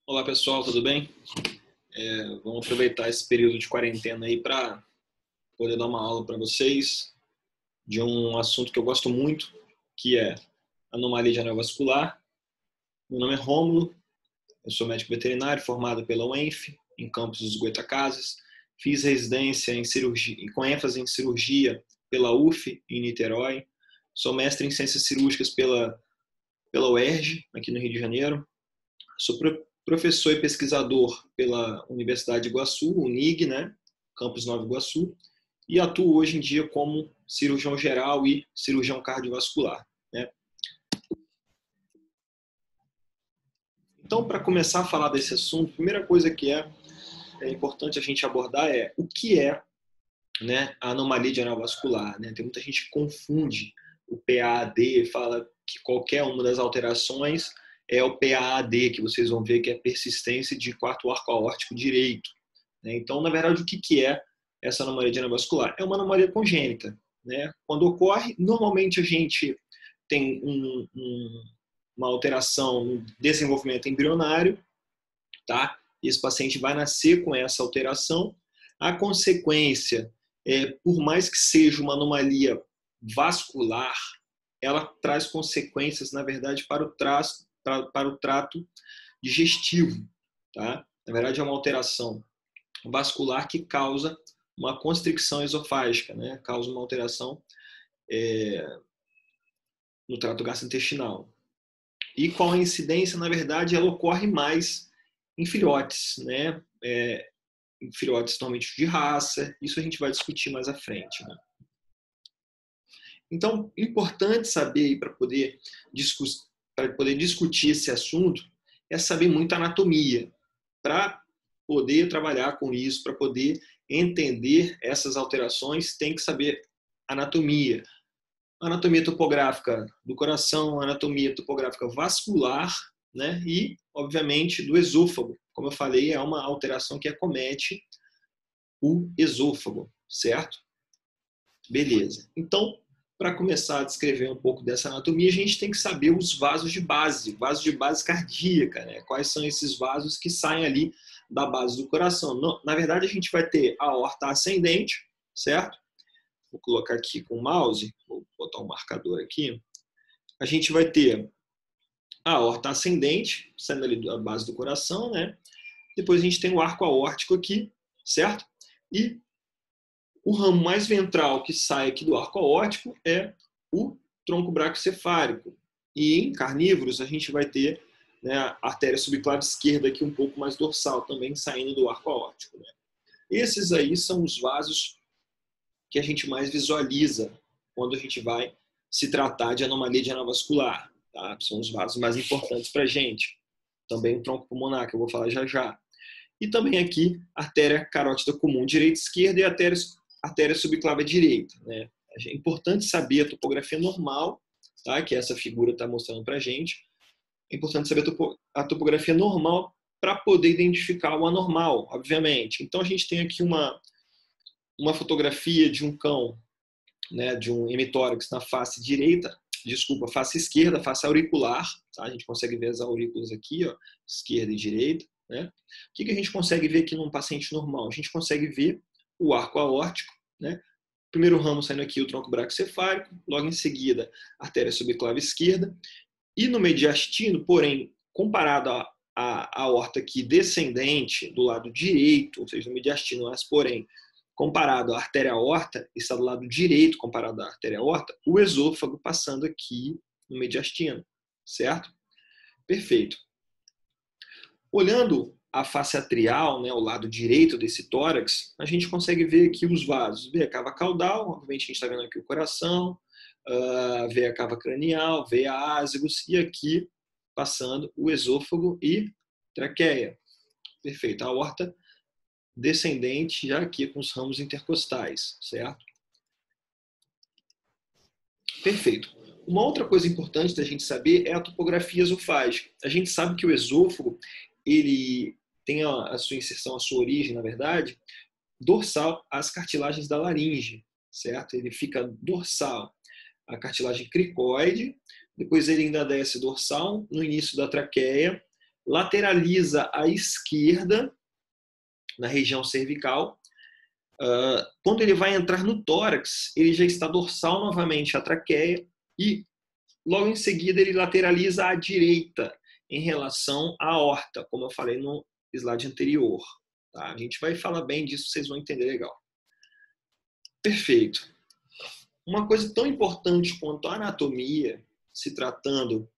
Olá pessoal, tudo bem? Vamos aproveitar esse período de quarentena aí para poder dar uma aula para vocês de um assunto que eu gosto muito, que é anomalia de anel vascular. Meu nome é Rômulo, eu sou médico veterinário formado pela UENF, em Campos dos Goytacazes. Fiz residência em cirurgia, com ênfase em cirurgia pela UF, em Niterói. Sou mestre em ciências cirúrgicas pela UERJ, aqui no Rio de Janeiro. Sou professor e pesquisador pela Universidade de Iguaçu, UNIG, né? Campus Nova Iguaçu, e atuo hoje em dia como cirurgião geral e cirurgião cardiovascular, né? Então, para começar a falar desse assunto, a primeira coisa que é importante a gente abordar é o que é, né, a anomalia de anel vascular, né? Tem muita gente que confunde o PAAD, fala que qualquer uma das alterações é o PAAD, que vocês vão ver que é persistência de quarto arco aórtico direito, né? Então, na verdade, o que é essa anomalia de anel vascular? É uma anomalia congênita, né? Quando ocorre, normalmente a gente tem uma alteração no desenvolvimento embrionário, tá? Esse paciente vai nascer com essa alteração. A consequência, por mais que seja uma anomalia vascular, ela traz consequências, na verdade, para o trato digestivo, tá? Na verdade, é uma alteração vascular que causa uma constricção esofágica, né? Causa uma alteração no trato gastrointestinal. E qual a incidência? Na verdade, ela ocorre mais em filhotes, né? Em filhotes normalmente de raça. Isso a gente vai discutir mais à frente, né? Então, importante saber para poder discutir esse assunto é saber muito anatomia, para poder trabalhar com isso, para poder entender essas alterações, tem que saber anatomia. Anatomia topográfica do coração, anatomia topográfica vascular, né? E, obviamente, do esôfago. Como eu falei, é uma alteração que acomete o esôfago, certo? Beleza. Então, para começar a descrever um pouco dessa anatomia, a gente tem que saber os vasos de base cardíaca, né? Quais são esses vasos que saem ali da base do coração. Na verdade, a gente vai ter a aorta ascendente, certo? Vou colocar aqui com o mouse, vou botar um marcador aqui. A gente vai ter a aorta ascendente, saindo ali da base do coração, né? Depois a gente tem o arco aórtico aqui, certo? E o ramo mais ventral que sai aqui do arco aórtico é o tronco braquiocefálico. E em carnívoros a gente vai ter, né, a artéria subclave esquerda aqui um pouco mais dorsal, também saindo do arco aórtico, né? Esses aí são os vasos que a gente mais visualiza quando a gente vai se tratar de anomalia de anel vascular, tá? São os vasos mais importantes para a gente. Também o tronco pulmonar, que eu vou falar já já. E também aqui, artéria carótida comum direita e esquerda e artéria subclave direita, né? É importante saber a topografia normal, tá? Que essa figura está mostrando para a gente. É importante saber a topografia normal para poder identificar o anormal, obviamente. Então, a gente tem aqui uma fotografia de um cão, né, de um hemitórax na face direita, face esquerda, face auricular, tá? A gente consegue ver as aurículas aqui, ó, esquerda e direita, né? O que a gente consegue ver aqui num paciente normal? A gente consegue ver o arco aórtico, né? Primeiro ramo saindo aqui o tronco braquiocefálico, logo em seguida a artéria subclave esquerda, e no mediastino, porém, comparado à aorta aqui descendente do lado direito, ou seja, no mediastino, mas porém comparado à artéria aorta, está do lado direito comparado à artéria aorta, o esôfago passando aqui no mediastino, certo? Perfeito. Olhando a face atrial, né, o lado direito desse tórax, a gente consegue ver aqui os vasos, veia cava caudal, obviamente a gente está vendo aqui o coração, veia cava cranial, veia ázygos, e aqui passando o esôfago e traqueia. Perfeito. A aorta descendente já aqui com os ramos intercostais, certo? Perfeito. Uma outra coisa importante da gente saber é a topografia esofágica. A gente sabe que o esôfago, ele tem a sua inserção, a sua origem, na verdade, dorsal às cartilagens da laringe, certo? Ele fica dorsal à cartilagem cricoide, depois ele ainda desce dorsal no início da traqueia, lateraliza à esquerda, na região cervical. Quando ele vai entrar no tórax, ele já está dorsal novamente à traqueia e logo em seguida ele lateraliza à direita em relação à aorta, como eu falei no slide anterior. Tá? A gente vai falar bem disso, vocês vão entender legal. Perfeito. Uma coisa tão importante quanto a anatomia, se tratando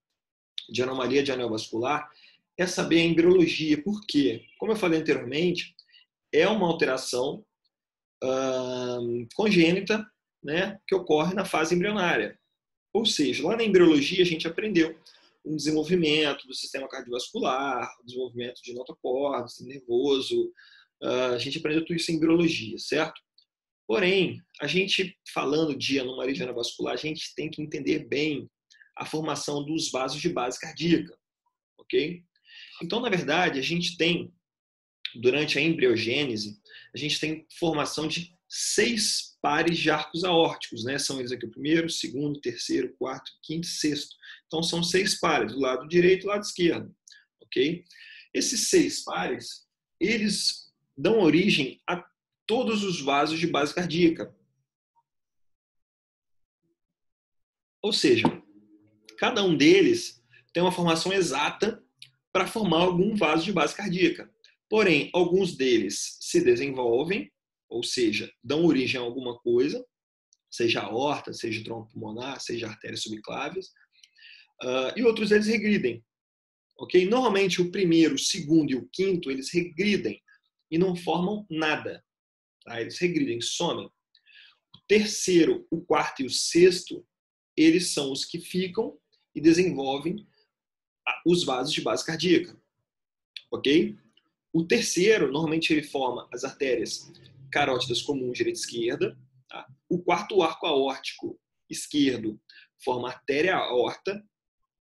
de anomalia de anel vascular, é saber a embriologia. Por quê? Como eu falei anteriormente, é uma alteração congênita, né, que ocorre na fase embrionária. Ou seja, lá na embriologia a gente aprendeu um desenvolvimento do sistema cardiovascular, o desenvolvimento de notocorda, sistema nervoso, a gente aprendeu tudo isso em embriologia, certo? Porém, a gente falando de anomalia de anel vascular, a gente tem que entender bem a formação dos vasos de base cardíaca, ok? Então, na verdade, a gente tem, durante a embriogênese, a gente tem formação de 6 pares de arcos aórticos, né? São eles aqui o primeiro, segundo, terceiro, quarto, quinto e sexto. Então, são 6 pares, do lado direito e do lado esquerdo, ok? Esses 6 pares, eles dão origem a todos os vasos de base cardíaca. Ou seja, cada um deles tem uma formação exata para formar algum vaso de base cardíaca. Porém, alguns deles se desenvolvem, ou seja, dão origem a alguma coisa, seja aorta, seja tronco pulmonar, seja artérias subclávias, e outros eles regridem. Okay? Normalmente o primeiro, o segundo e o quinto, eles regridem e não formam nada. Tá? Eles regridem, somem. O terceiro, o quarto e o sexto, eles são os que ficam e desenvolvem os vasos de base cardíaca. Ok? O terceiro, normalmente ele forma as artérias carótidas comuns direita e esquerda. Tá? O quarto arco aórtico esquerdo forma a artéria aorta.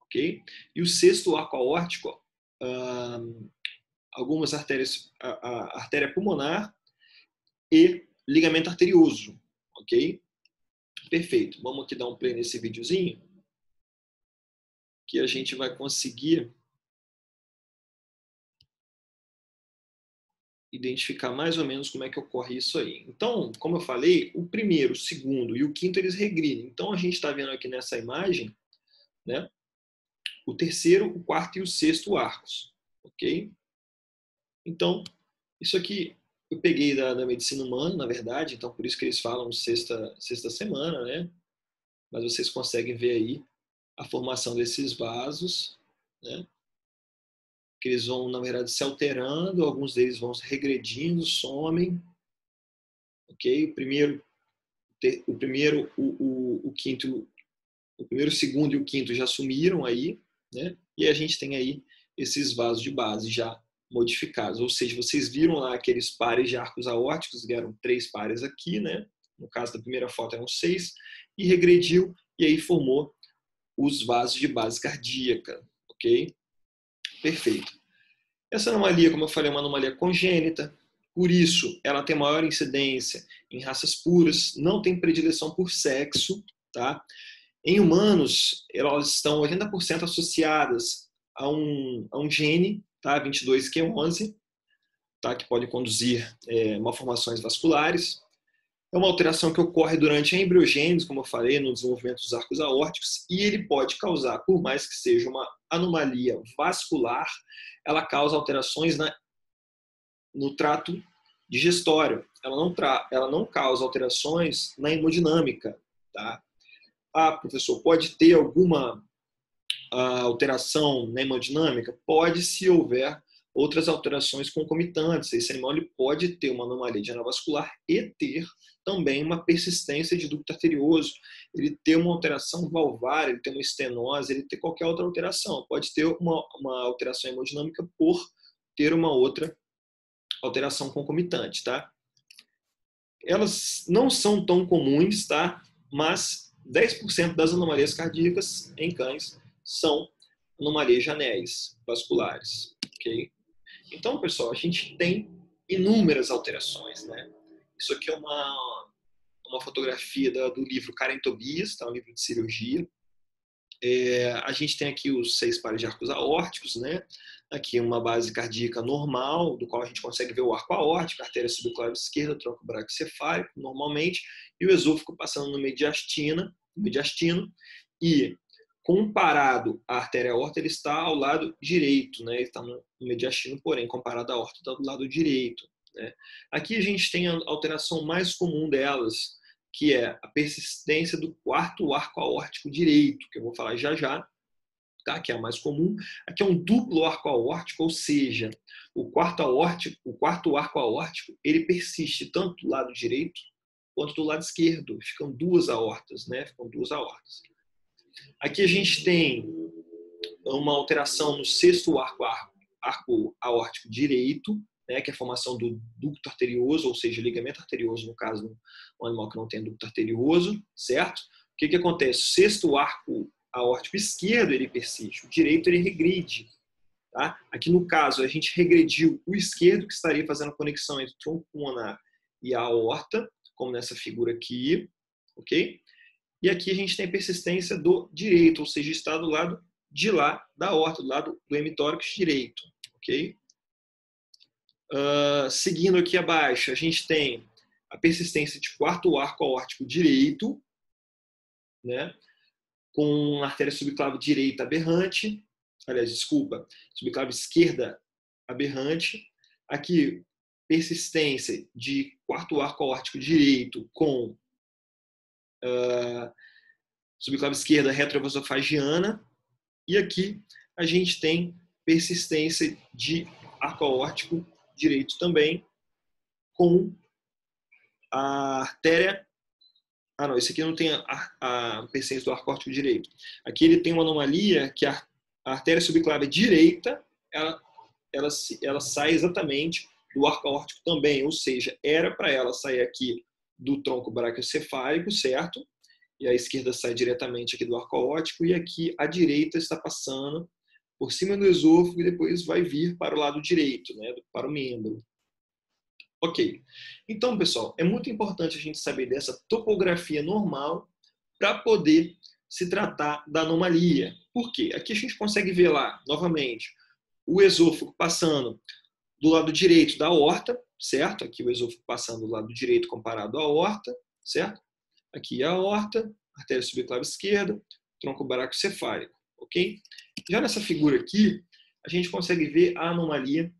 Ok? E o sexto arco aórtico, algumas artérias, a artéria pulmonar e ligamento arterioso. Ok? Perfeito. Vamos aqui dar um play nesse videozinho que a gente vai conseguir identificar mais ou menos como é que ocorre isso aí. Então, como eu falei, o primeiro, o segundo e o quinto, eles regridem. Então, a gente está vendo aqui nessa imagem, né, o terceiro, o quarto e o sexto arcos. Ok? Então, isso aqui eu peguei da medicina humana, na verdade, então por isso que eles falam sexta semana, né? Mas vocês conseguem ver aí a formação desses vasos, né? Que eles vão, na verdade, se alterando, alguns deles vão regredindo, somem, ok? O primeiro, o quinto, o primeiro, o segundo e o quinto já sumiram aí, né? E a gente tem aí esses vasos de base já modificados, ou seja, vocês viram lá aqueles pares de arcos aórticos, eram 3 pares aqui, né? No caso da primeira foto eram 6, e regrediu, e aí formou os vasos de base cardíaca, ok? Perfeito. Essa anomalia, como eu falei, é uma anomalia congênita, por isso ela tem maior incidência em raças puras, não tem predileção por sexo, tá? Em humanos, elas estão 80% associadas a um gene, tá? 22q11, tá? Que pode conduzir malformações vasculares. É uma alteração que ocorre durante a embriogênese, como eu falei, no desenvolvimento dos arcos aórticos, e ele pode causar, por mais que seja uma anomalia vascular, ela causa alterações no trato digestório. Ela não causa alterações na hemodinâmica. Tá? Ah, professor, pode ter alguma alteração na hemodinâmica? Pode, se houver outras alterações concomitantes. Esse animal ele pode ter uma anomalia de anel vascular e ter também uma persistência de ducto arterioso, ele ter uma alteração valvar, ele ter uma estenose, ele ter qualquer outra alteração. Pode ter uma alteração hemodinâmica por ter uma outra alteração concomitante, tá? Elas não são tão comuns, tá? Mas 10% das anomalias cardíacas em cães são anomalias de anéis vasculares, ok? Então, pessoal, a gente tem inúmeras alterações, né? Isso aqui é uma fotografia do livro Karen Tobias, tá? Um livro de cirurgia. A gente tem aqui os 6 pares de arcos aórticos, né? Aqui uma base cardíaca normal, do qual a gente consegue ver o arco aórtico, a artéria subclaviana esquerda, o tronco braquiocefálico, normalmente, e o esôfago passando no mediastino, e comparado à artéria aorta, ele está ao lado direito, né? Ele está no mediastino, porém, comparado à aorta, está do lado direito, né? Aqui a gente tem a alteração mais comum delas, que é a persistência do quarto arco aórtico direito, que eu vou falar já já, tá? Que é a mais comum. Aqui é um duplo arco aórtico, ou seja, o quarto arco aórtico, ele persiste tanto do lado direito quanto do lado esquerdo. Ficam duas aortas, né? Ficam duas aortas. Aqui a gente tem uma alteração no sexto arco aórtico direito, né, que é a formação do ducto arterioso, ou seja, ligamento arterioso, no caso, um animal que não tem ducto arterioso, certo? O que acontece? O sexto arco aórtico esquerdo, ele persiste, o direito, ele regride. Tá? Aqui, no caso, a gente regrediu o esquerdo, que estaria fazendo a conexão entre o tronco pulmonar e a aorta, como nessa figura aqui, ok? E aqui a gente tem a persistência do direito, ou seja, está do lado de lá da aorta, do lado do hemitórax direito, ok? Seguindo aqui abaixo, a gente tem a persistência de quarto arco aórtico direito, né? Com artéria subclave direita aberrante, aliás, desculpa, subclave esquerda aberrante. Aqui, persistência de quarto arco aórtico direito com subclave esquerda retroesofagiana. E aqui a gente tem persistência de arco aórtico direito também com a artéria. Não, esse aqui não tem a persistência do arco aórtico direito. Aqui ele tem uma anomalia que a artéria subclave direita ela sai exatamente do arco aórtico também, ou seja, era para ela sair aqui do tronco braquiocefálico, certo? E a esquerda sai diretamente aqui do arco aórtico, e aqui a direita está passando por cima do esôfago e depois vai vir para o lado direito, né, para o membro. Ok. Então, pessoal, é muito importante a gente saber dessa topografia normal para poder se tratar da anomalia. Por quê? Aqui a gente consegue ver lá, novamente, o esôfago passando do lado direito da aorta, certo? Aqui o esôfago passando do lado direito comparado à aorta, certo? Aqui a aorta, artéria subclave esquerda, tronco braquiocefálico, ok? Já nessa figura aqui, a gente consegue ver a anomalia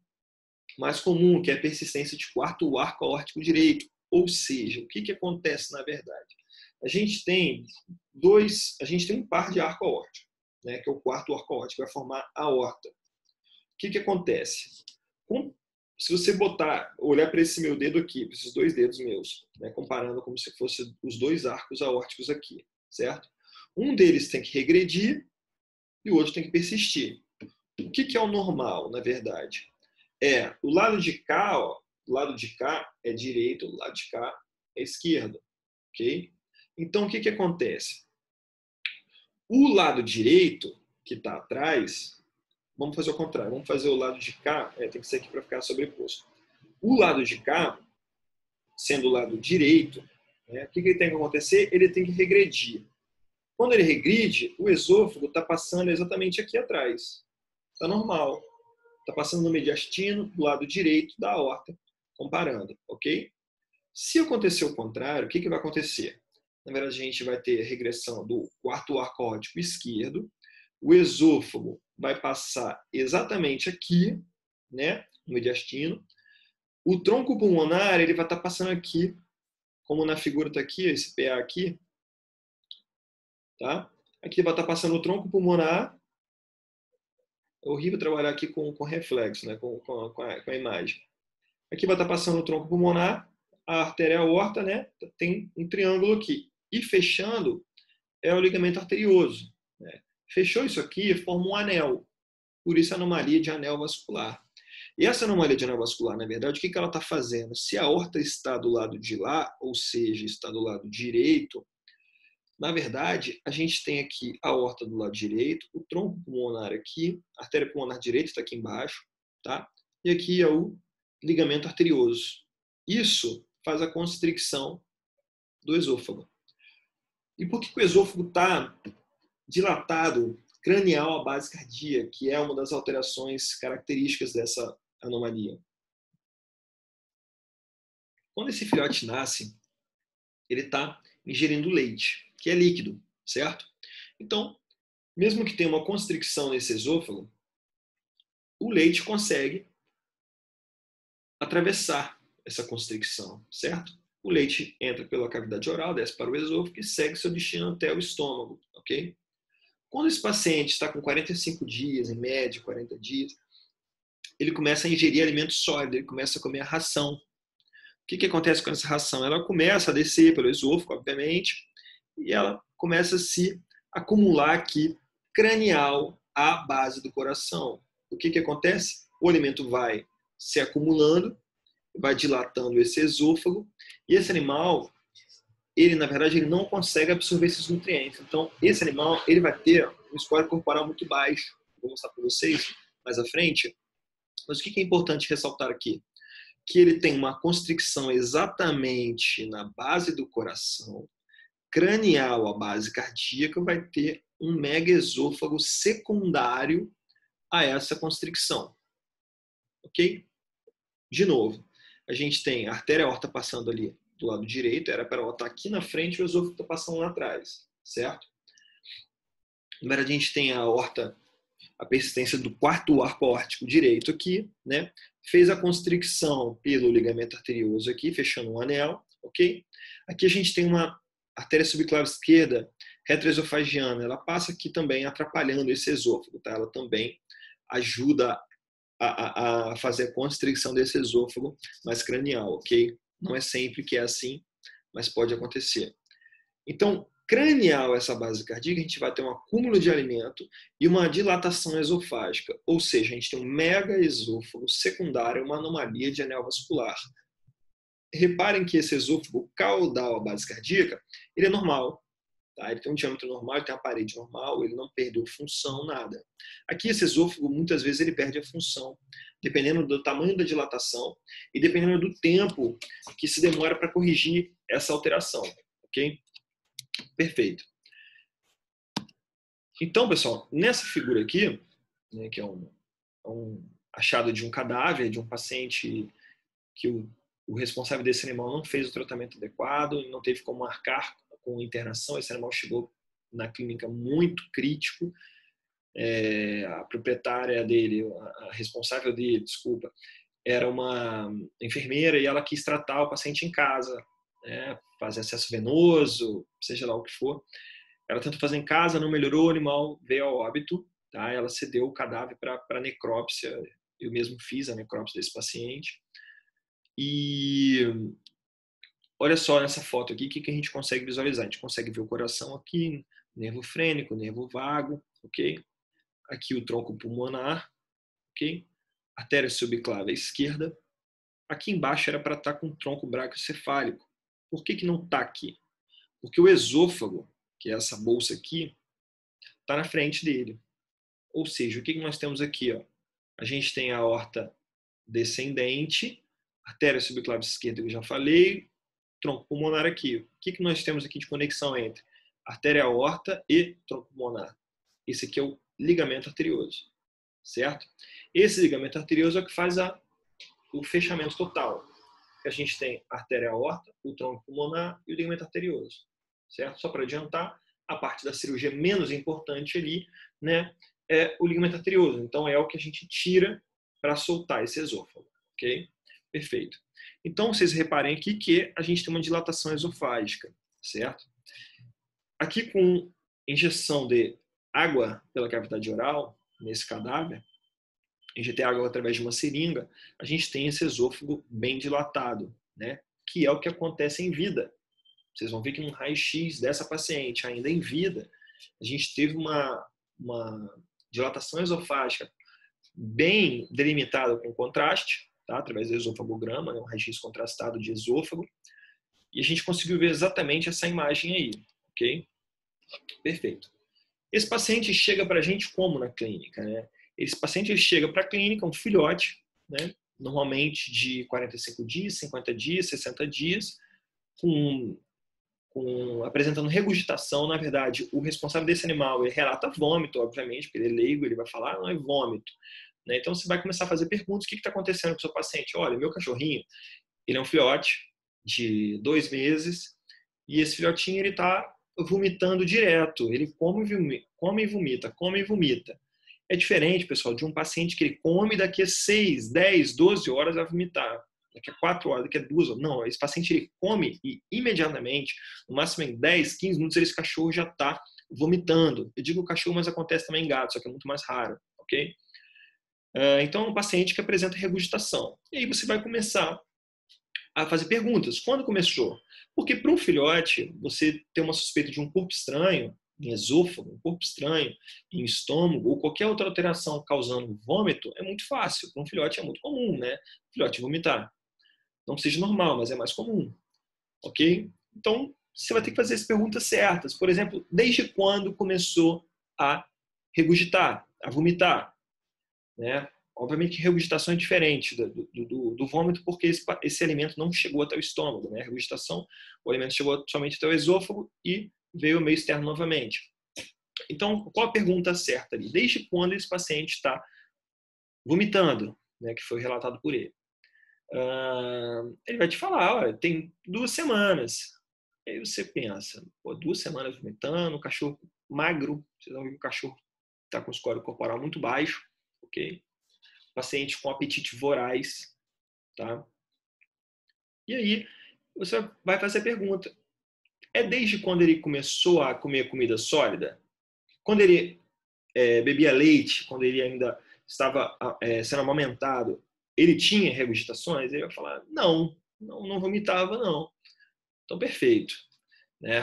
mais comum, que é a persistência de quarto arco aórtico direito. Ou seja, o que acontece na verdade? A gente tem um par de arco aórtico, né, que é o quarto arco aórtico, vai formar a aorta. O que acontece? Se você olhar para esse meu dedo aqui, para esses dois dedos meus, né, comparando como se fossem os dois arcos aórticos aqui, certo? Um deles tem que regredir e o outro tem que persistir. O que é o normal, na verdade? O lado de cá, ó, o lado de cá é direito, o lado de cá é esquerdo, ok? Então, o que acontece? O lado direito, que está atrás, vamos fazer o contrário, vamos fazer o lado de cá, tem que ser aqui para ficar sobreposto. O lado de cá, sendo o lado direito, né, o que tem que acontecer? Ele tem que regredir. Quando ele regride, o esôfago está passando exatamente aqui atrás. Está normal. Está passando no mediastino, do lado direito da aorta, comparando, ok? Se acontecer o contrário, o que vai acontecer? Na verdade, a gente vai ter regressão do quarto arco aórtico esquerdo, o esôfago vai passar exatamente aqui, né, no mediastino, o tronco pulmonar ele vai estar passando aqui, como na figura está aqui, esse PA aqui, tá? Aqui vai estar passando o tronco pulmonar. É horrível trabalhar aqui com reflexo, né? com a imagem. Aqui vai estar passando o tronco pulmonar, a artéria aorta, né? Tem um triângulo aqui. E fechando é o ligamento arterioso. Né? Fechou isso aqui, forma um anel. Por isso a anomalia de anel vascular. E essa anomalia de anel vascular, na verdade, o que ela está fazendo? Se a aorta está do lado de lá, ou seja, está do lado direito, na verdade, a gente tem aqui a aorta do lado direito, o tronco pulmonar aqui, a artéria pulmonar direita está aqui embaixo, tá? E aqui é o ligamento arterioso. Isso faz a constricção do esôfago. E por que o esôfago está dilatado cranial à base cardíaca, que é uma das alterações características dessa anomalia. Quando esse filhote nasce, ele está ingerindo leite, que é líquido, certo? Então, mesmo que tenha uma constricção nesse esôfago, o leite consegue atravessar essa constricção, certo? O leite entra pela cavidade oral, desce para o esôfago e segue seu destino até o estômago, ok? Quando esse paciente está com 45 dias, em média 40 dias, ele começa a ingerir alimento sólido, ele começa a comer a ração. O que acontece com essa ração? Ela começa a descer pelo esôfago, obviamente, e ela começa a se acumular aqui, cranial, à base do coração. O que acontece? O alimento vai se acumulando, vai dilatando esse esôfago, e esse animal, ele na verdade ele não consegue absorver esses nutrientes. Então, esse animal ele vai ter um score corporal muito baixo. Vou mostrar para vocês mais à frente. Mas o que é importante ressaltar aqui? Que ele tem uma constricção exatamente na base do coração, cranial à base cardíaca, vai ter um megaesôfago secundário a essa constricção. Ok? De novo, a gente tem a artéria aorta passando ali do lado direito, era para ela estar aqui na frente e o esôfago está passando lá atrás, certo? Na verdade, a gente tem a aorta, a persistência do quarto arco aórtico direito aqui, né? Fez a constricção pelo ligamento arterioso aqui, fechando um anel, ok? Aqui a gente tem uma artéria subclave esquerda retroesofagiana, ela passa aqui também atrapalhando esse esôfago, tá? Ela também ajuda a fazer a constricção desse esôfago mais cranial, ok? Não é sempre que é assim, mas pode acontecer. Então, cranial essa base cardíaca, a gente vai ter um acúmulo de alimento e uma dilatação esofágica, ou seja, a gente tem um mega esôfago secundário, uma anomalia de anel vascular. Reparem que esse esôfago caudal à base cardíaca, ele é normal, tá? Ele tem um diâmetro normal, ele tem uma parede normal, ele não perdeu função, nada. Aqui esse esôfago, muitas vezes, ele perde a função, dependendo do tamanho da dilatação e dependendo do tempo que se demora para corrigir essa alteração, ok? Perfeito. Então, pessoal, nessa figura aqui, né, que é um achado de um cadáver de um paciente que o responsável desse animal não fez o tratamento adequado, não teve como marcar com internação, esse animal chegou na clínica muito crítico, a proprietária dele, a responsável dele, desculpa, era uma enfermeira e ela quis tratar o paciente em casa, né, fazer acesso venoso, seja lá o que for. Ela tentou fazer em casa, não melhorou, o animal veio ao óbito, tá? Ela cedeu o cadáver para necrópsia, eu mesmo fiz a necrópsia desse paciente. E olha só nessa foto aqui, o que a gente consegue visualizar? A gente consegue ver o coração aqui, nervo frênico, nervo vago, ok? Aqui o tronco pulmonar, ok? Artéria subclave à esquerda. Aqui embaixo era para estar com o tronco braquiocefálico. Por que não está aqui? Porque o esôfago, que é essa bolsa aqui, está na frente dele. Ou seja, o que nós temos aqui? Ó? A gente tem a aorta descendente, artéria subclave esquerda, que eu já falei, tronco pulmonar aqui. O que nós temos aqui de conexão entre artéria aorta e tronco pulmonar? Esse aqui é o ligamento arterioso, certo? Esse ligamento arterioso é o que faz o fechamento total. A gente tem a artéria aorta, o tronco pulmonar e o ligamento arterioso, certo? Só para adiantar, a parte da cirurgia menos importante ali, né, é o ligamento arterioso. Então é o que a gente tira para soltar esse esôfago, ok? Perfeito. Então vocês reparem aqui que a gente tem uma dilatação esofágica, certo? Aqui com injeção de água pela cavidade oral, nesse cadáver, injetei água através de uma seringa, a gente tem esse esôfago bem dilatado, né? Que é o que acontece em vida. Vocês vão ver que num raio-x dessa paciente, ainda em vida, a gente teve uma dilatação esofágica bem delimitada com contraste, tá? Através do esofagograma, né? Um raio-x contrastado de esôfago, e a gente conseguiu ver exatamente essa imagem aí, ok? Perfeito. Esse paciente chega para a gente como na clínica, né? Esse paciente chega para a clínica, um filhote, né? Normalmente de 45 dias, 50 dias, 60 dias, com apresentando regurgitação. Na verdade, o responsável desse animal, ele relata vômito, obviamente, porque ele é leigo, ele vai falar, não é vômito. Né? Então, você vai começar a fazer perguntas. O que está acontecendo com o seu paciente? Olha, meu cachorrinho, ele é um filhote de 2 meses e esse filhotinho ele está vomitando direto. Ele come e vomita, come e vomita. É diferente, pessoal, de um paciente que ele come daqui a 6, 10, 12 horas vai vomitar. Daqui a 4 horas, daqui a 2 horas. Não, esse paciente ele come e imediatamente, no máximo em 10, 15 minutos, esse cachorro já está vomitando. Eu digo cachorro, mas acontece também em gato, só que é muito mais raro, ok? Então, é um paciente que apresenta regurgitação. E aí você vai começar a fazer perguntas. Quando começou? Porque para um filhote, você ter uma suspeita de um corpo estranho, em esôfago, um corpo estranho, em estômago, ou qualquer outra alteração causando vômito, é muito fácil. Para um filhote é muito comum, né? O filhote vomitar. Não seja normal, mas é mais comum. Ok? Então, você vai ter que fazer as perguntas certas. Por exemplo, desde quando começou a regurgitar, a vomitar? Né? Obviamente que regurgitação é diferente do vômito, porque esse alimento não chegou até o estômago. Né? A regurgitação, o alimento chegou somente até o esôfago e veio ao meio externo novamente. Então, qual a pergunta certa ali? Desde quando esse paciente está vomitando, né, que foi relatado por ele? Ele vai te falar, olha, tem 2 semanas. Aí você pensa, pô, 2 semanas vomitando, um cachorro magro, você não viu que o cachorro está com o score corporal muito baixo, ok? Paciente com apetite voraz, tá? E aí, você vai fazer a pergunta, é desde quando ele começou a comer comida sólida? Quando ele bebia leite, quando ele ainda estava sendo amamentado, ele tinha regurgitações? Ele vai falar, não vomitava, não. Então, perfeito. Né?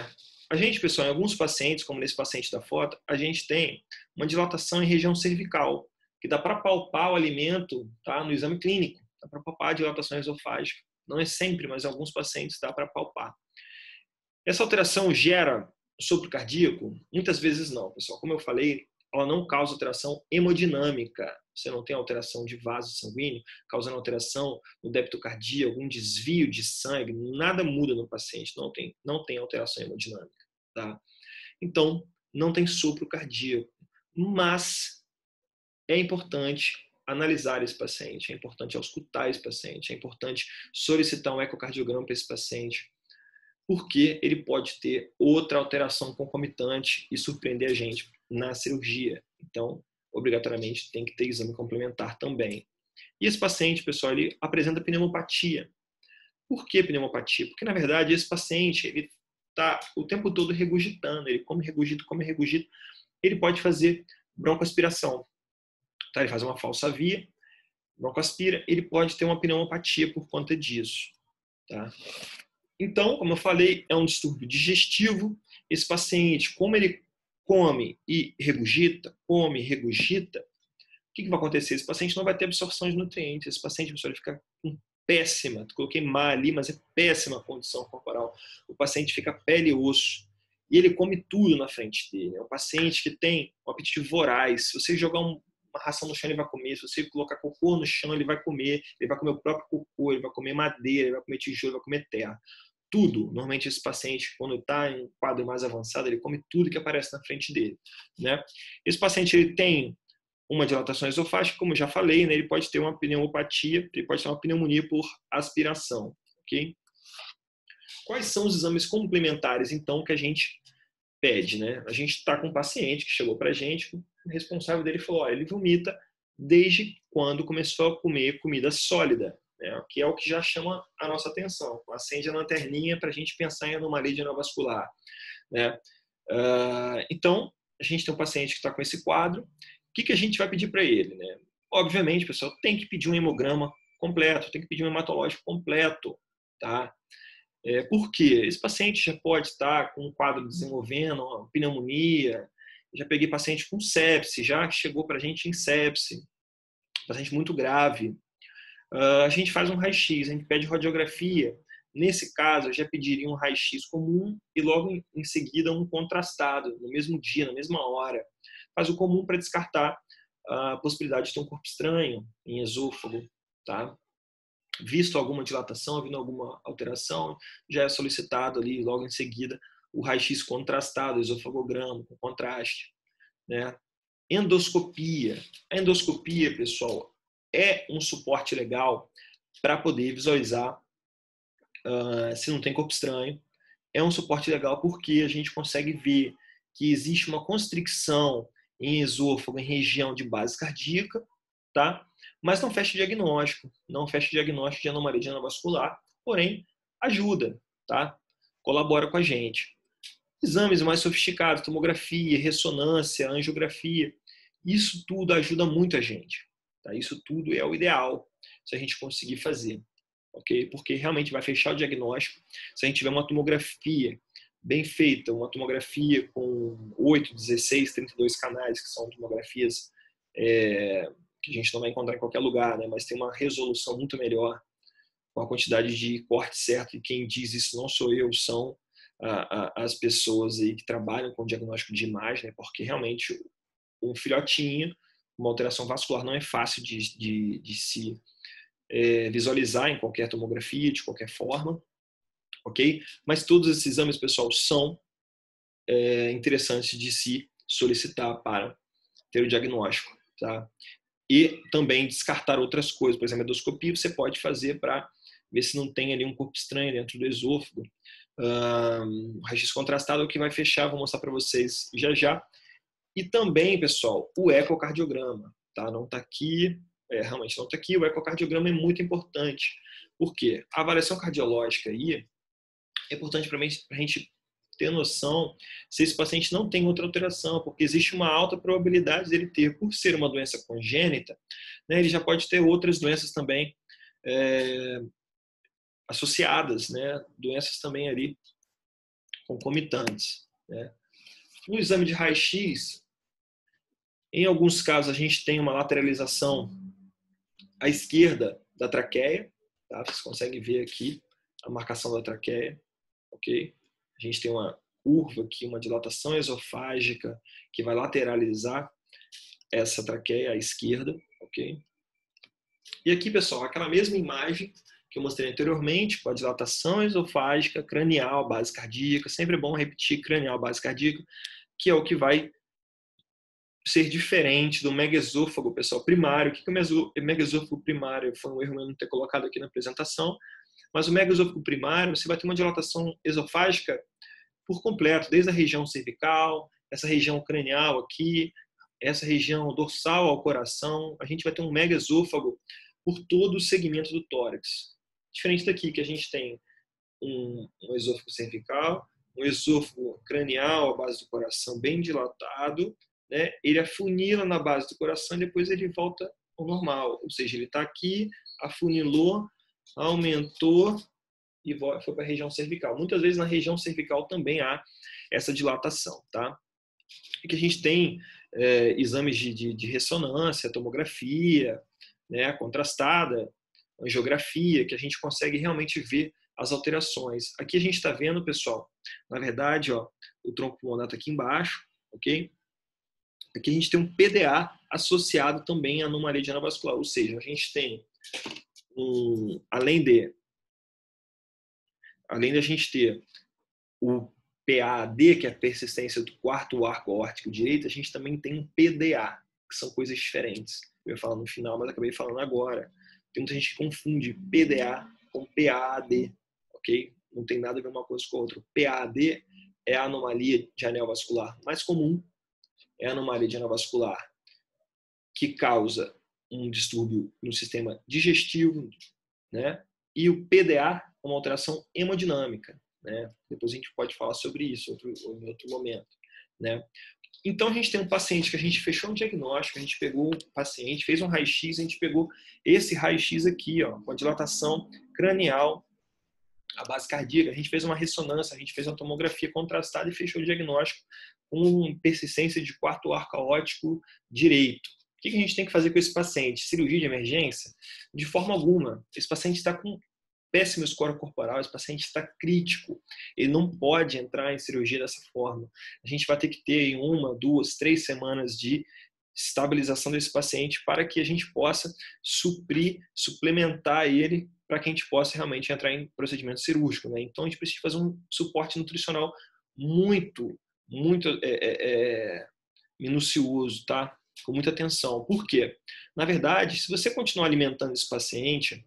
A gente, pessoal, em alguns pacientes, como nesse paciente da foto, a gente tem uma dilatação em região cervical, que dá para palpar o alimento, tá, no exame clínico. Dá para palpar a dilatação esofágica. Não é sempre, mas em alguns pacientes dá para palpar. Essa alteração gera sopro cardíaco? Muitas vezes não, pessoal. Como eu falei, ela não causa alteração hemodinâmica. Você não tem alteração de vaso sanguíneo, causando alteração no débito cardíaco, algum desvio de sangue, nada muda no paciente, não tem alteração hemodinâmica. Tá? Então, não tem sopro cardíaco. Mas é importante analisar esse paciente, é importante auscultar esse paciente, é importante solicitar um ecocardiograma para esse paciente, porque ele pode ter outra alteração concomitante e surpreender a gente na cirurgia. Então, obrigatoriamente, tem que ter exame complementar também. E esse paciente, pessoal, ele apresenta pneumopatia. Por que pneumopatia? Porque, na verdade, esse paciente ele está o tempo todo regurgitando. Ele come, regurgita. Ele pode fazer broncoaspiração. Tá? Ele faz uma falsa via, broncoaspira, ele pode ter uma pneumopatia por conta disso. Tá? Então, como eu falei, é um distúrbio digestivo. Esse paciente, como ele come e regurgita, o que vai acontecer? Esse paciente não vai ter absorção de nutrientes. Esse paciente, pessoal, ele fica com péssima, coloquei má ali, mas é péssima condição corporal. O paciente fica pele e osso. E ele come tudo na frente dele. É um paciente que tem um apetite voraz. Se você jogar uma ração no chão, ele vai comer. Se você colocar cocô no chão, ele vai comer. Ele vai comer o próprio cocô, ele vai comer madeira, ele vai comer tijolo, ele vai comer terra. Tudo. Normalmente esse paciente, quando está em um quadro mais avançado, ele come tudo que aparece na frente dele. Né? Esse paciente ele tem uma dilatação esofágica, como eu já falei, né? Ele pode ter uma pneumopatia, ele pode ter uma pneumonia por aspiração. Ok? Quais são os exames complementares, então, que a gente pede? Né? A gente está com um paciente que chegou para a gente, o responsável dele falou, ó, ele vomita desde quando começou a comer comida sólida, né? Que é o que já chama a nossa atenção. Acende a lanterninha para a gente pensar em anomalia vascular. Né? Então, a gente tem um paciente que está com esse quadro. O que a gente vai pedir para ele? Né? Obviamente, pessoal, tem que pedir um hemograma completo, tem que pedir um hematológico completo. Tá? Por quê? Esse paciente já pode estar com um quadro desenvolvendo, uma pneumonia. Já peguei paciente com sepse, já chegou para a gente em sepse. Paciente muito grave. A gente faz um raio-x, a gente pede radiografia. Nesse caso, eu já pediria um raio-x comum e logo em seguida um contrastado, no mesmo dia, na mesma hora. Faz o comum para descartar a possibilidade de ter um corpo estranho em esôfago. Tá? Visto alguma dilatação, havendo alguma alteração, já é solicitado ali logo em seguida o raio-x contrastado, o esofagograma com contraste, né? Endoscopia. A endoscopia, pessoal, é um suporte legal para poder visualizar se não tem corpo estranho. É um suporte legal porque a gente consegue ver que existe uma constricção em esôfago, em região de base cardíaca, tá? Mas não fecha diagnóstico, não fecha diagnóstico de anomalia de vascular, porém ajuda, tá? Colabora com a gente. Exames mais sofisticados, tomografia, ressonância, angiografia, isso tudo ajuda muito a gente, tá? Isso tudo é o ideal se a gente conseguir fazer, ok? Porque realmente vai fechar o diagnóstico. Se a gente tiver uma tomografia bem feita, uma tomografia com 8, 16, 32 canais, que são tomografias que a gente não vai encontrar em qualquer lugar, né? Mas tem uma resolução muito melhor, com a quantidade de corte certo, e quem diz isso não sou eu, são as pessoas aí que trabalham com diagnóstico de imagem, né? Porque realmente um filhotinho, uma alteração vascular não é fácil de se visualizar em qualquer tomografia, de qualquer forma, ok? Mas todos esses exames, pessoal, são interessantes de se solicitar para ter o diagnóstico, tá? E também descartar outras coisas, por exemplo, a endoscopia você pode fazer para ver se não tem ali um corpo estranho dentro do esôfago. O raio-x contrastado é o que vai fechar, vou mostrar para vocês já já. E também, pessoal, o ecocardiograma, tá? Não está aqui, realmente não está aqui. O ecocardiograma é muito importante. Por quê? A avaliação cardiológica aí é importante para a gente ter noção se esse paciente não tem outra alteração, porque existe uma alta probabilidade dele ter, por ser uma doença congênita, né, ele já pode ter outras doenças também associadas, né, doenças também ali concomitantes, né. No exame de raio-x, em alguns casos a gente tem uma lateralização à esquerda da traqueia, tá? Vocês conseguem ver aqui a marcação da traqueia, ok? A gente tem uma curva aqui, uma dilatação esofágica que vai lateralizar essa traqueia à esquerda, ok? E aqui, pessoal, aquela mesma imagem que eu mostrei anteriormente, com a dilatação esofágica, cranial, base cardíaca. Sempre é bom repetir cranial, base cardíaca, que é o que vai ser diferente do megaesôfago, pessoal, primário. O que é o megaesôfago primário? Foi um erro eu não ter colocado aqui na apresentação. Mas o megaesôfago primário, você vai ter uma dilatação esofágica por completo, desde a região cervical, essa região cranial aqui, essa região dorsal ao coração. A gente vai ter um megaesôfago por todo o segmento do tórax. Diferente daqui, que a gente tem um esôfago cervical, um esôfago cranial à base do coração bem dilatado, né? Ele afunila na base do coração e depois ele volta ao normal. Ou seja, ele está aqui, afunilou, aumentou e foi para a região cervical. Muitas vezes na região cervical também há essa dilatação, tá? E que a gente tem exames de ressonância, tomografia, né, contrastada, angiografia, que a gente consegue realmente ver as alterações. Aqui a gente está vendo, pessoal, na verdade, ó, o tronco pulmonar está aqui embaixo, ok? Aqui a gente tem um PDA associado também à anomalia de vascular, ou seja, a gente tem além de a gente ter o PAD, que é a persistência do quarto arco aórtico direito, a gente também tem um PDA, que são coisas diferentes. Eu ia falar no final, mas acabei falando agora. Tem muita gente que confunde PDA com PAD, ok? Não tem nada a ver uma coisa com a outra. PAD é a anomalia de anel vascular mais comum, é a anomalia de anel vascular que causa um distúrbio no sistema digestivo, né? E o PDA é uma alteração hemodinâmica, né? Depois a gente pode falar sobre isso em outro momento, né? Então a gente tem um paciente que a gente fechou um diagnóstico, a gente pegou um paciente, fez um raio-x, a gente pegou esse raio-x aqui, ó, com a dilatação cranial, a base cardíaca, a gente fez uma ressonância, a gente fez uma tomografia contrastada e fechou o diagnóstico com persistência de quarto arco aórtico direito. O que a gente tem que fazer com esse paciente? Cirurgia de emergência? De forma alguma. Esse paciente está com péssimo score corporal, esse paciente está crítico. Ele não pode entrar em cirurgia dessa forma. A gente vai ter que ter em 1, 2, 3 semanas de estabilização desse paciente para que a gente possa suplementar ele para que a gente possa realmente entrar em procedimento cirúrgico, né? Então a gente precisa fazer um suporte nutricional muito, muito minucioso, tá? Com muita atenção. Por quê? Na verdade, se você continuar alimentando esse paciente,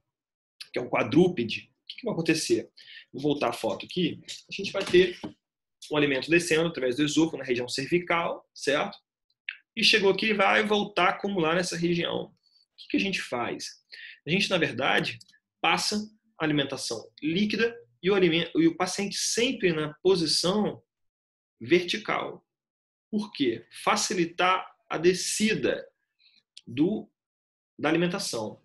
que é um quadrúpede, o que vai acontecer? Vou voltar a foto aqui. A gente vai ter um alimento descendo através do esôfago na região cervical, certo? E chegou aqui e vai voltar a acumular nessa região. O que a gente faz? A gente, na verdade, passa a alimentação líquida e o paciente sempre na posição vertical. Por quê? Facilitar a descida da alimentação.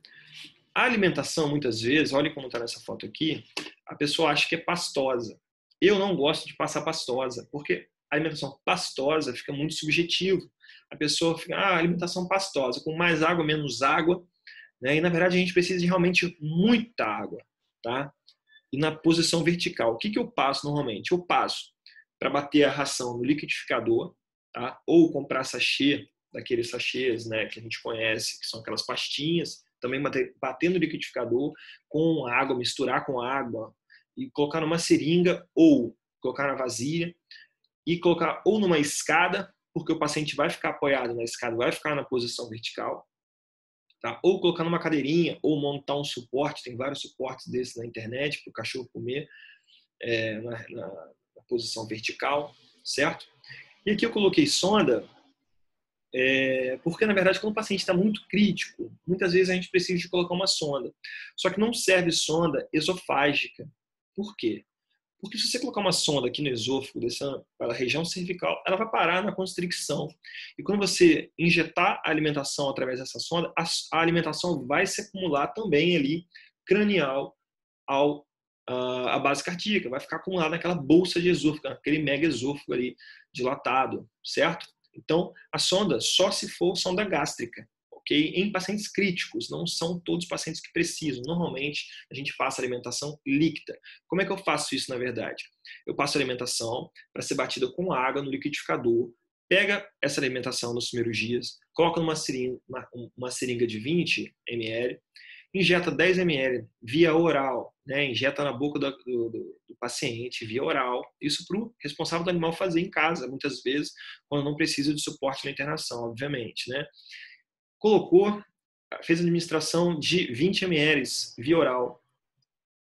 A alimentação, muitas vezes, olha como está nessa foto aqui, a pessoa acha que é pastosa. Eu não gosto de passar pastosa, porque a alimentação pastosa fica muito subjetivo. A pessoa fica, alimentação pastosa, com mais água, menos água, né? E na verdade a gente precisa de realmente muita água, tá? E na posição vertical, o que eu passo normalmente? Eu passo para bater a ração no liquidificador, tá? Ou comprar sachê, daqueles sachês, né, que a gente conhece, que são aquelas pastinhas, também bater no liquidificador com água, misturar com água e colocar numa seringa ou colocar na vasilha e colocar ou numa escada, porque o paciente vai ficar apoiado na escada, vai ficar na posição vertical, tá? Ou colocar numa cadeirinha, ou montar um suporte, tem vários suportes desses na internet para o cachorro comer na posição vertical, certo? E aqui eu coloquei sonda, porque na verdade quando o paciente está muito crítico, muitas vezes a gente precisa de colocar uma sonda. Só que não serve sonda esofágica. Por quê? Porque se você colocar uma sonda aqui no esôfago, descendo pela região cervical, ela vai parar na constricção. E quando você injetar a alimentação através dessa sonda, a alimentação vai se acumular também ali, cranial, à base cardíaca. Vai ficar acumulada naquela bolsa de esôfago, aquele mega esôfago ali dilatado, certo? Então, a sonda só se for sonda gástrica. Okay? Em pacientes críticos, não são todos os pacientes que precisam. Normalmente, a gente passa alimentação líquida. Como é que eu faço isso, na verdade? Eu passo alimentação para ser batida com água no liquidificador, pega essa alimentação nos primeiros dias, coloca numa seringa de 20 ml, injeta 10 ml via oral, né? Injeta na boca do paciente via oral. Isso para o responsável do animal fazer em casa, muitas vezes, quando não precisa de suporte na internação, obviamente, né? Colocou, fez a administração de 20 ml via oral,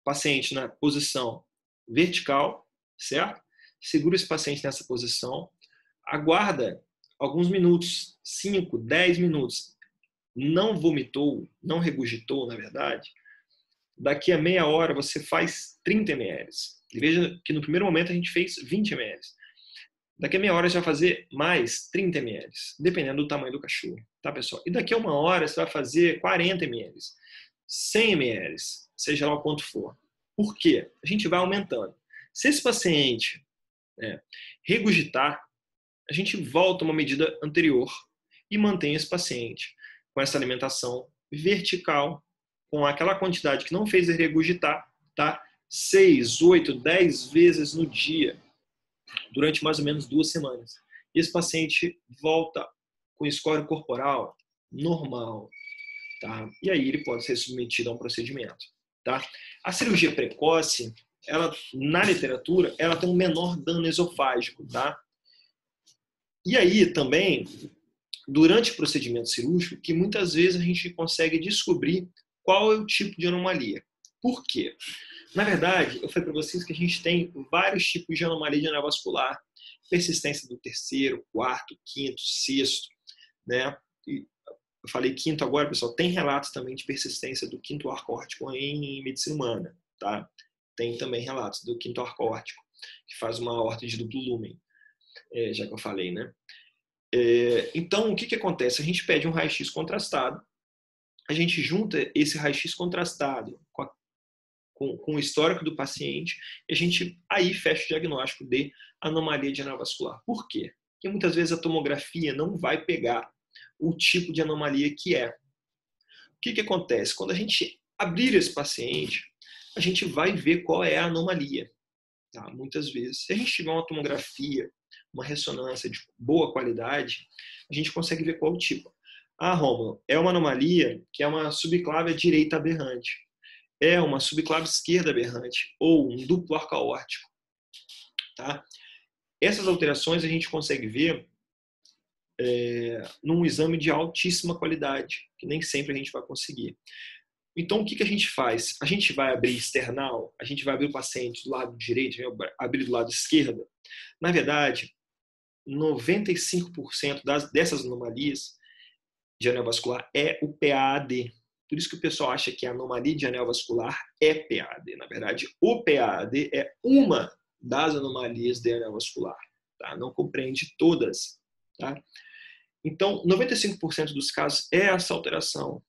paciente na posição vertical, certo? Segura esse paciente nessa posição, aguarda alguns minutos, 5, 10 minutos, não vomitou, não regurgitou, na verdade, daqui a meia hora você faz 30 ml. E veja que no primeiro momento a gente fez 20 ml. Daqui a meia hora você vai fazer mais 30 ml, dependendo do tamanho do cachorro, tá, pessoal? E daqui a uma hora você vai fazer 40 ml, 100 ml, seja lá o quanto for. Por quê? A gente vai aumentando. Se esse paciente regurgitar, a gente volta a uma medida anterior e mantém esse paciente com essa alimentação vertical, com aquela quantidade que não fez ele regurgitar, tá? 6, 8, 10 vezes no dia, durante mais ou menos 2 semanas. E esse paciente volta com score corporal normal, tá? E aí ele pode ser submetido a um procedimento, tá? A cirurgia precoce, ela, na literatura, ela tem um menor dano esofágico, tá? E aí também, durante o procedimento cirúrgico, que muitas vezes a gente consegue descobrir qual é o tipo de anomalia. Por quê? Na verdade, eu falei para vocês que a gente tem vários tipos de anomalia de anerovascular. Persistência do terceiro, quarto, quinto, sexto, né? E eu falei quinto agora, pessoal, tem relatos também de persistência do quinto arco órtico em medicina humana, tá? Tem também relatos do quinto arco órtico, que faz uma aorta de duplo lúmen, já que eu falei, né? Então, o que acontece? A gente pede um raio-x contrastado, a gente junta esse raio-x contrastado com o histórico do paciente e a gente aí fecha o diagnóstico de anomalia de anerovascular. Por quê? Porque muitas vezes a tomografia não vai pegar o tipo de anomalia que é. O que acontece? Quando a gente abrir esse paciente, a gente vai ver qual é a anomalia. Tá? Muitas vezes, se a gente tiver uma tomografia uma ressonância de boa qualidade, a gente consegue ver qual o tipo. Ah, Rômulo, é uma anomalia que é uma subclávia direita aberrante, é uma subclávia esquerda aberrante ou um duplo arco aórtico. Tá? Essas alterações a gente consegue ver num exame de altíssima qualidade, que nem sempre a gente vai conseguir. Então, o que a gente faz? A gente vai abrir external, a gente vai abrir o paciente do lado direito, vai abrir do lado esquerdo. Na verdade, 95% dessas anomalias de anel vascular é o PAD. Por isso que o pessoal acha que a anomalia de anel vascular é PAD. Na verdade, o PAD é uma das anomalias de anel vascular. Tá? Não compreende todas. Tá? Então, 95% dos casos é essa alteração.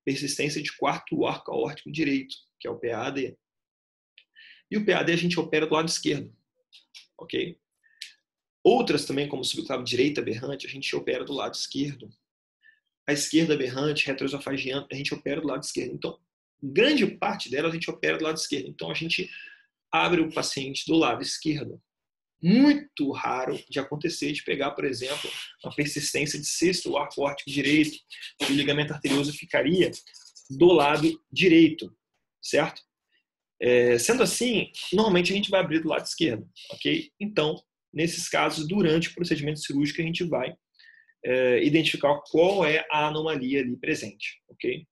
Persistência de quarto arco aórtico direito, que é o PAD. E o PAD a gente opera do lado esquerdo. Ok? Outras também, como subclávia direita aberrante, a gente opera do lado esquerdo. A esquerda aberrante, retroesofagiana, a gente opera do lado esquerdo. Então, grande parte delas a gente opera do lado esquerdo. Então, a gente abre o paciente do lado esquerdo. Muito raro de acontecer de pegar, por exemplo, uma persistência de sexto arco aórtico direito, que o ligamento arterioso ficaria do lado direito, certo? Sendo assim, normalmente a gente vai abrir do lado esquerdo, ok? Então, nesses casos, durante o procedimento cirúrgico, a gente vai identificar qual é a anomalia ali presente, ok?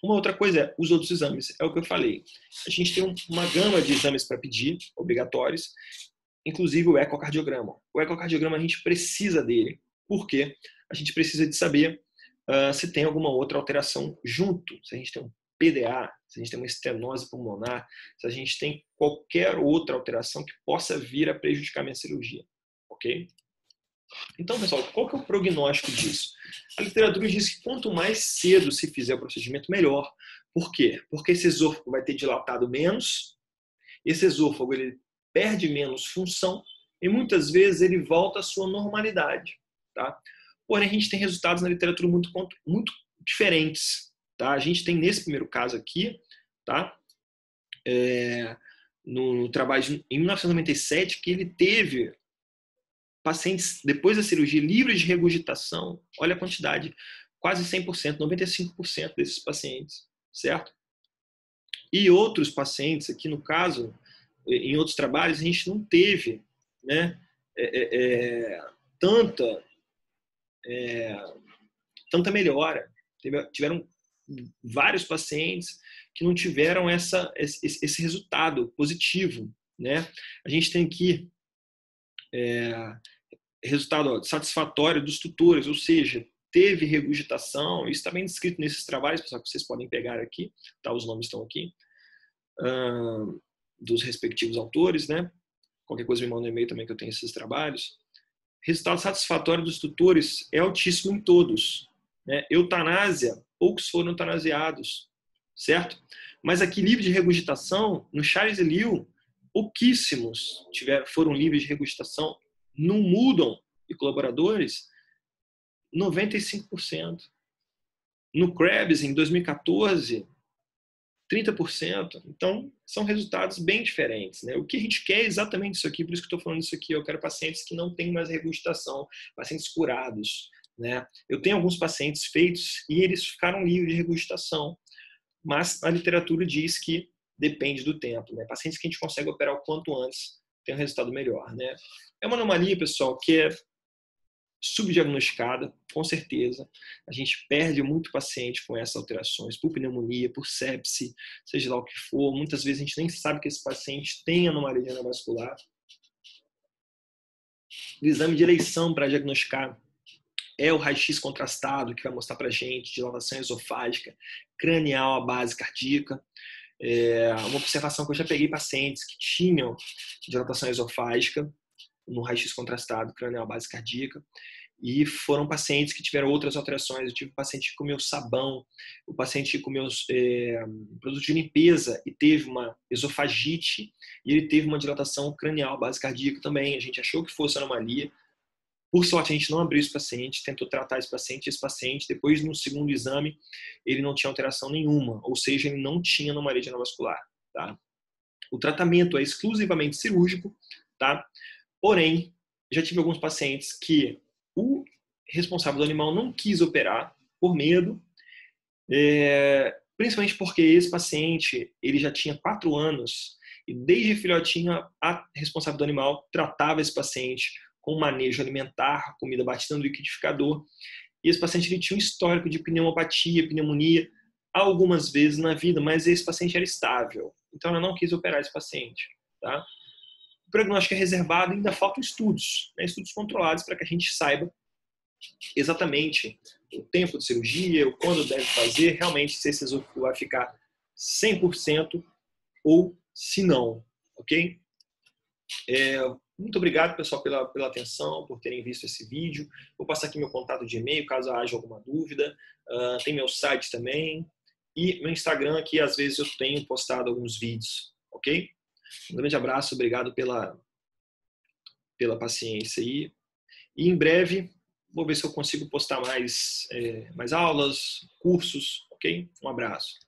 Uma outra coisa é os outros exames, é o que eu falei. A gente tem uma gama de exames para pedir, obrigatórios, inclusive o ecocardiograma. O ecocardiograma a gente precisa dele, porque a gente precisa de saber se tem alguma outra alteração junto, se a gente tem um PDA, se a gente tem uma estenose pulmonar, se a gente tem qualquer outra alteração que possa vir a prejudicar a minha cirurgia, ok? Então, pessoal, qual que é o prognóstico disso? A literatura diz que quanto mais cedo se fizer o procedimento, melhor. Por quê? Porque esse esôfago vai ter dilatado menos, esse esôfago ele perde menos função e muitas vezes ele volta à sua normalidade. Tá? Porém, a gente tem resultados na literatura muito diferentes. Tá? A gente tem nesse primeiro caso aqui, tá? No trabalho em 1997, que ele teve pacientes, depois da cirurgia, livres de regurgitação, olha a quantidade, quase 100%, 95% desses pacientes, certo? E outros pacientes, aqui no caso, em outros trabalhos, a gente não teve, né, tanta melhora. Tiveram vários pacientes que não tiveram esse resultado positivo, né? A gente tem aqui resultado satisfatório dos tutores, ou seja, teve regurgitação, isso está bem descrito nesses trabalhos, pessoal, que vocês podem pegar aqui, tá? Os nomes estão aqui, dos respectivos autores, né? Qualquer coisa me manda um e-mail também que eu tenho esses trabalhos. Resultado satisfatório dos tutores é altíssimo em todos. Né? Eutanásia, poucos foram eutanasiados, certo? Mas aqui livre de regurgitação, no Charles e Liu, pouquíssimos foram livres de regurgitação. No Mudon e colaboradores, 95%. No Krebs, em 2014, 30%. Então, são resultados bem diferentes. Né? O que a gente quer é exatamente isso aqui, por isso que eu estou falando isso aqui. Eu quero pacientes que não têm mais regurgitação, pacientes curados. Né? Eu tenho alguns pacientes feitos e eles ficaram livres de regurgitação, mas a literatura diz que depende do tempo. Né? Pacientes que a gente consegue operar o quanto antes tem um resultado melhor. Né? É uma anomalia, pessoal, que é subdiagnosticada, com certeza. A gente perde muito paciente com essas alterações, por pneumonia, por sepse, seja lá o que for. Muitas vezes a gente nem sabe que esse paciente tem anomalia de anel vascular. O exame de eleição para diagnosticar é o raio-x contrastado, que vai mostrar para a gente dilatação esofágica, cranial à base cardíaca. Uma observação que eu já peguei pacientes que tinham dilatação esofágica no raio-x contrastado, cranial à base cardíaca, e foram pacientes que tiveram outras alterações. Eu tive um paciente que comeu sabão, o paciente que comeu produto de limpeza e teve uma esofagite, e ele teve uma dilatação cranial à base cardíaca também. A gente achou que fosse anomalia. Por sorte, a gente não abriu esse paciente, tentou tratar esse paciente, depois no segundo exame, ele não tinha alteração nenhuma, ou seja, ele não tinha anomalia de anel vascular. Tá? O tratamento é exclusivamente cirúrgico, tá? Porém, Já tive alguns pacientes que o responsável do animal não quis operar por medo, principalmente porque esse paciente ele já tinha 4 anos e desde filhotinho a responsável do animal tratava esse paciente com manejo alimentar, comida batida no liquidificador. E esse paciente ele tinha um histórico de pneumopatia, pneumonia, algumas vezes na vida, mas esse paciente era estável. Então ela não quis operar esse paciente. Tá? O prognóstico é reservado, ainda faltam estudos, né? Estudos controlados para que a gente saiba exatamente o tempo de cirurgia, o quando deve fazer, realmente se esse esôfago vai ficar 100% ou se não, ok? Muito obrigado, pessoal, pela atenção, por terem visto esse vídeo. Vou passar aqui meu contato de e-mail, caso haja alguma dúvida. Tem meu site também. E meu Instagram, aqui, às vezes, eu tenho postado alguns vídeos, ok? Um grande abraço, obrigado pela paciência aí. E em breve, vou ver se eu consigo postar mais aulas, cursos, ok? Um abraço.